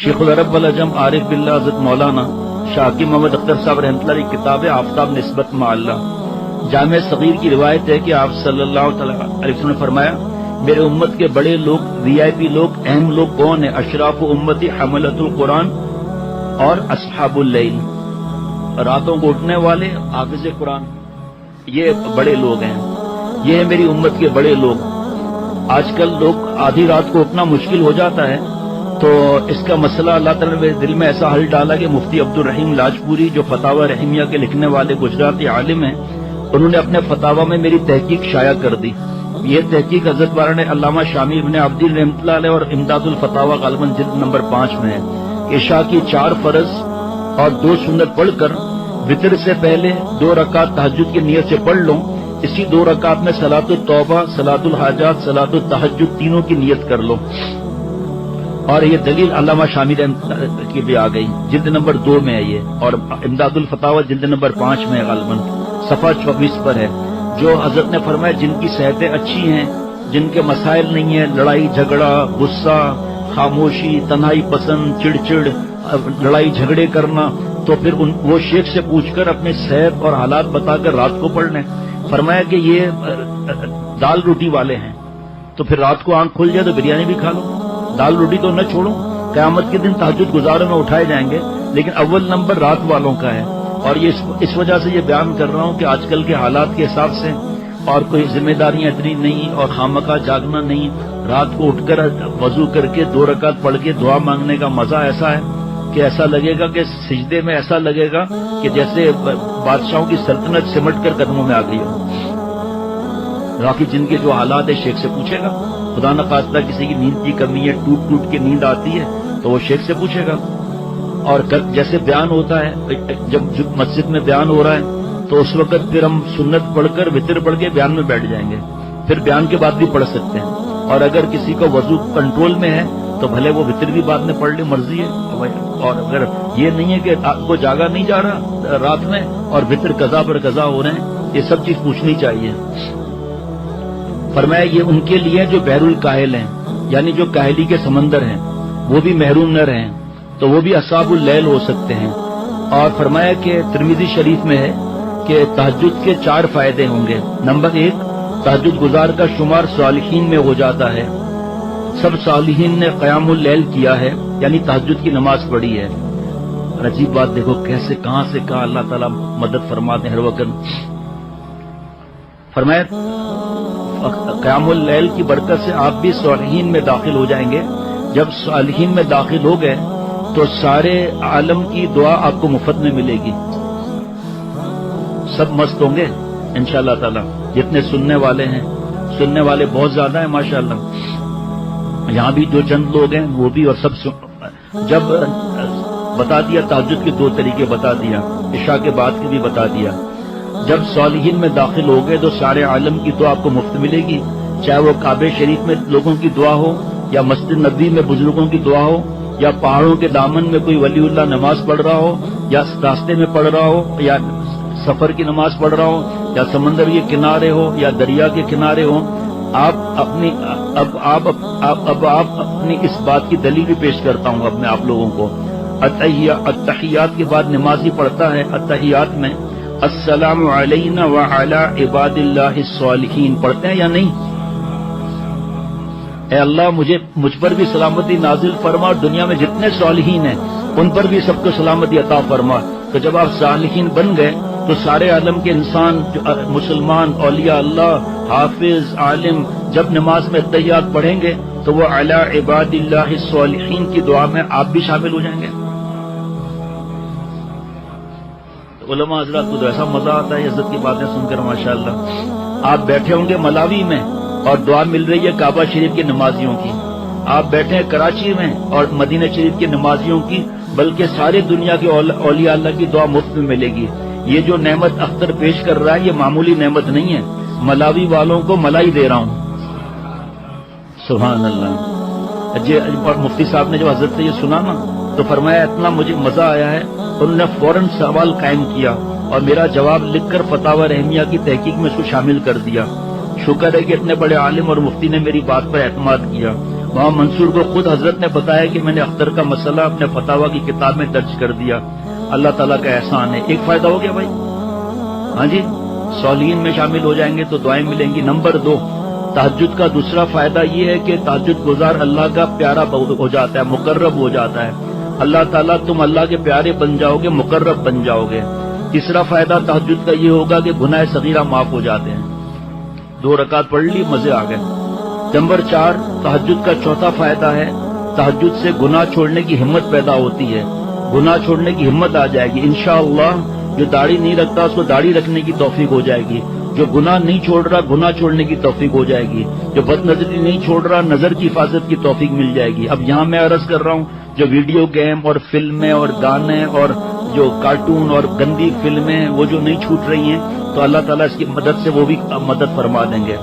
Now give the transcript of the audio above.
شیخ العرب والعجم عارف باللہ حضرت مولانا شاکی محمد اختر صاحب رحمۃ اللہ علیہ کی کتاب ہے آفتاب نسبت مع اللہ، جامع صغیر کی روایت ہے کہ آپ صلی اللہ علیہ وسلم نے فرمایا میرے امت کے بڑے لوگ، وی آئی پی لوگ، اہم لوگ کون ہیں؟ اشراف امتی حملۃ القرآن اور اصحاب اللیل، راتوں کو اٹھنے والے حافظ قرآن، یہ بڑے لوگ ہیں، یہ ہے میری امت کے بڑے لوگ۔ آج کل لوگ آدھی رات کو اٹھنا مشکل ہو جاتا ہے، تو اس کا مسئلہ اللہ تعالیٰ نے دل میں ایسا حل ڈالا کہ مفتی عبد الرحیم لاجپوری جو فتاوی رحیمیہ کے لکھنے والے گجراتی عالم ہیں، انہوں نے اپنے فتاوی میں میری تحقیق شائع کر دی۔ یہ تحقیق حضرت والا نے علامہ شامی ابن عبدی رحمۃ اللہ علیہ اور امداد الفتاوی غالباً جلد نمبر 5 میں ہے۔ عشاء کی 4 فرض اور 2 سنت پڑھ کر وطر سے پہلے 2 رکعت تہجد کی نیت سے پڑھ لو، اسی 2 رکعت میں صلاۃ التوبہ، صلاۃ الحاجات، صلاۃ التہجد تینوں کی نیت کر لو۔ اور یہ دلیل علامہ شامی کی بھی آ گئی، جلد نمبر 2 میں ہے یہ، اور امداد الفتاوی جلد نمبر 5 میں ہے، غالباً صفحہ 24 پر ہے۔ جو حضرت نے فرمایا جن کی صحتیں اچھی ہیں، جن کے مسائل نہیں ہیں، لڑائی جھگڑا، غصہ، خاموشی، تنہائی پسند، چڑچڑ، لڑائی جھگڑے کرنا، تو پھر وہ شیخ سے پوچھ کر اپنے صحت اور حالات بتا کر رات کو پڑھ لیں۔ فرمایا کہ یہ دال روٹی والے ہیں، تو پھر رات کو آنکھ کھل جائے تو بریانی بھی کھا لو، دال روٹی تو نہ چھوڑو۔ قیامت کے دن تہجد گزاروں میں اٹھائے جائیں گے، لیکن اول نمبر رات والوں کا ہے۔ اور یہ اس وجہ سے یہ بیان کر رہا ہوں کہ آج کل کے حالات کے حساب سے اور کوئی ذمہ داریاں اتنی نہیں اور خامخواہ جاگنا نہیں، رات کو اٹھ کر وضو کر کے 2 رکعت پڑھ کے دعا مانگنے کا مزہ ایسا ہے کہ ایسا لگے گا کہ سجدے میں ایسا لگے گا کہ جیسے بادشاہوں کی سلطنت سمٹ کر قدموں میں آ گئی ہو۔ باقی جن کے جو حالات ہے شیخ سے پوچھے گا، خدا نخواستہ کسی کی نیند کی کمی ہے، ٹوٹ ٹوٹ کے نیند آتی ہے تو وہ شیخ سے پوچھے گا۔ اور جیسے بیان ہوتا ہے، جب مسجد میں بیان ہو رہا ہے تو اس وقت پھر ہم سنت پڑھ کر وطر پڑھ کے بیان میں بیٹھ جائیں گے، پھر بیان کے بعد بھی پڑھ سکتے ہیں۔ اور اگر کسی کا وضو کنٹرول میں ہے تو بھلے وہ وطر بھی بعد میں پڑھ لے، مرضی ہے۔ اور اگر یہ نہیں ہے کہ آپ کو جاگا نہیں جا رہا رات میں اور وطر قضا پر قضا ہو رہے ہیں، یہ سب چیز پوچھنی چاہیے۔ فرمایا یہ ان کے لیے جو بحر الکاہل ہیں، یعنی جو کاہلی کے سمندر ہیں، وہ بھی محروم نہ رہیں، تو وہ بھی اصحاب اللیل ہو سکتے ہیں۔ اور فرمایا کہ ترمذی شریف میں ہے کہ تہجد کے 4 فائدے ہوں گے۔ نمبر 1، تہجد گزار کا شمار صالحین میں ہو جاتا ہے، سب صالحین نے قیام اللیل کیا ہے، یعنی تہجد کی نماز پڑھی ہے۔ عجیب بات دیکھو کیسے کہاں سے کہا اللہ تعالیٰ مدد فرماتے ہیں ہر وقت۔ فرمایا قیام اللیل کی برکت سے آپ بھی صالحین میں داخل ہو جائیں گے۔ جب صالحین میں داخل ہو گئے تو سارے عالم کی دعا آپ کو مفت میں ملے گی، سب مست ہوں گے انشاءاللہ تعالی۔ جتنے سننے والے ہیں، سننے والے بہت زیادہ ہیں ماشاءاللہ، یہاں بھی جو چند لوگ ہیں وہ بھی، اور سب جب بتا دیا تہجد کے 2 طریقے بتا دیا، عشاء کے بعد کے بھی بتا دیا۔ جب صالحین میں داخل ہو گئے تو سارے عالم کی دعا آپ کو مفت ملے گی، چاہے وہ کعبہ شریف میں لوگوں کی دعا ہو، یا مسجد نبوی میں بزرگوں کی دعا ہو، یا پہاڑوں کے دامن میں کوئی ولی اللہ نماز پڑھ رہا ہو، یا راستے میں پڑھ رہا ہو، یا سفر کی نماز پڑھ رہا ہو، یا سمندر کے کنارے ہو، یا دریا کے کنارے ہو۔ آپ اپنی اس بات کی دلیل بھی پیش کرتا ہوں اپنے آپ لوگوں کو۔ التحیات کے بعد نمازی پڑھتا ہے التحیات میں السلام علینا وعلی عباد اللہ الصالحین، پڑھتے ہیں یا نہیں؟ اے اللہ مجھ پر بھی سلامتی نازل فرما، اور دنیا میں جتنے صالحین ہیں ان پر بھی سب کو سلامتی عطا فرما۔ تو جب آپ صالحین بن گئے تو سارے عالم کے انسان، مسلمان، اولیاء اللہ، حافظ، عالم، جب نماز میں التحیات پڑھیں گے تو وہ علی عباد اللہ الصالحین کی دعا میں آپ بھی شامل ہو جائیں گے۔ علماء حضرات کو تو ایسا مزہ آتا ہے عزت کی باتیں سن کر ماشاءاللہ۔ آپ بیٹھے ہوں گے ملاوی میں اور دعا مل رہی ہے کعبہ شریف کے نمازیوں کی، آپ بیٹھے ہیں کراچی میں اور مدینہ شریف کے نمازیوں کی، بلکہ سارے دنیا کے اولیاء اللہ کی دعا مفت میں ملے گی۔ یہ جو نعمت اختر پیش کر رہا ہے یہ معمولی نعمت نہیں ہے، ملاوی والوں کو ملائی دے رہا ہوں، سبحان اللہ۔ اور مفتی صاحب نے جو حضرت سے یہ سنا نا تو فرمایا اتنا مجھے مزہ آیا ہے، انہوں نے فوراً سوال قائم کیا اور میرا جواب لکھ کر فتاوی رحمیہ کی تحقیق میں اس کو شامل کر دیا۔ شکر ہے کہ اتنے بڑے عالم اور مفتی نے میری بات پر اعتماد کیا، وہاں منصور کو خود حضرت نے بتایا کہ میں نے اختر کا مسئلہ اپنے فتاوا کی کتاب میں درج کر دیا. اللہ تعالیٰ کا احسان ہے. ایک فائدہ ہو گیا بھائی. ہاں جی, صالحین میں شامل ہو جائیں گے تو دعائیں ملیں گی. نمبر 2, تہجد کا دوسرا فائدہ یہ ہے کہ تہجد گزار اللہ کا پیارا ہو جاتا ہے, مقرب ہو جاتا ہے. اللہ تعالیٰ تم اللہ کے پیارے بن جاؤ گے, مقرب بن جاؤ گے. تیسرا فائدہ تہجد کا یہ ہوگا کہ گناہ صغیرہ معاف ہو جاتے ہیں. 2 رکعت پڑھ لی, مزے آ گئے. نمبر 4, تہجد کا چوتھا فائدہ ہے, تہجد سے گناہ چھوڑنے کی ہمت پیدا ہوتی ہے. گناہ چھوڑنے کی ہمت آ جائے گی انشاءاللہ. جو داڑھی نہیں رکھتا اس کو داڑھی رکھنے کی توفیق ہو جائے گی. جو گناہ نہیں چھوڑ رہا گناہ چھوڑنے کی توفیق ہو جائے گی. جو بد نظری نہیں چھوڑ رہا نظر کی حفاظت کی توفیق مل جائے گی. اب یہاں میں عرض کر رہا ہوں, جو ویڈیو گیم اور فلمیں اور گانے اور جو کارٹون اور گندی فلمیں وہ جو نہیں چھوٹ رہی ہیں تو اللہ تعالیٰ اس کی مدد سے وہ بھی مدد فرما دیں گے.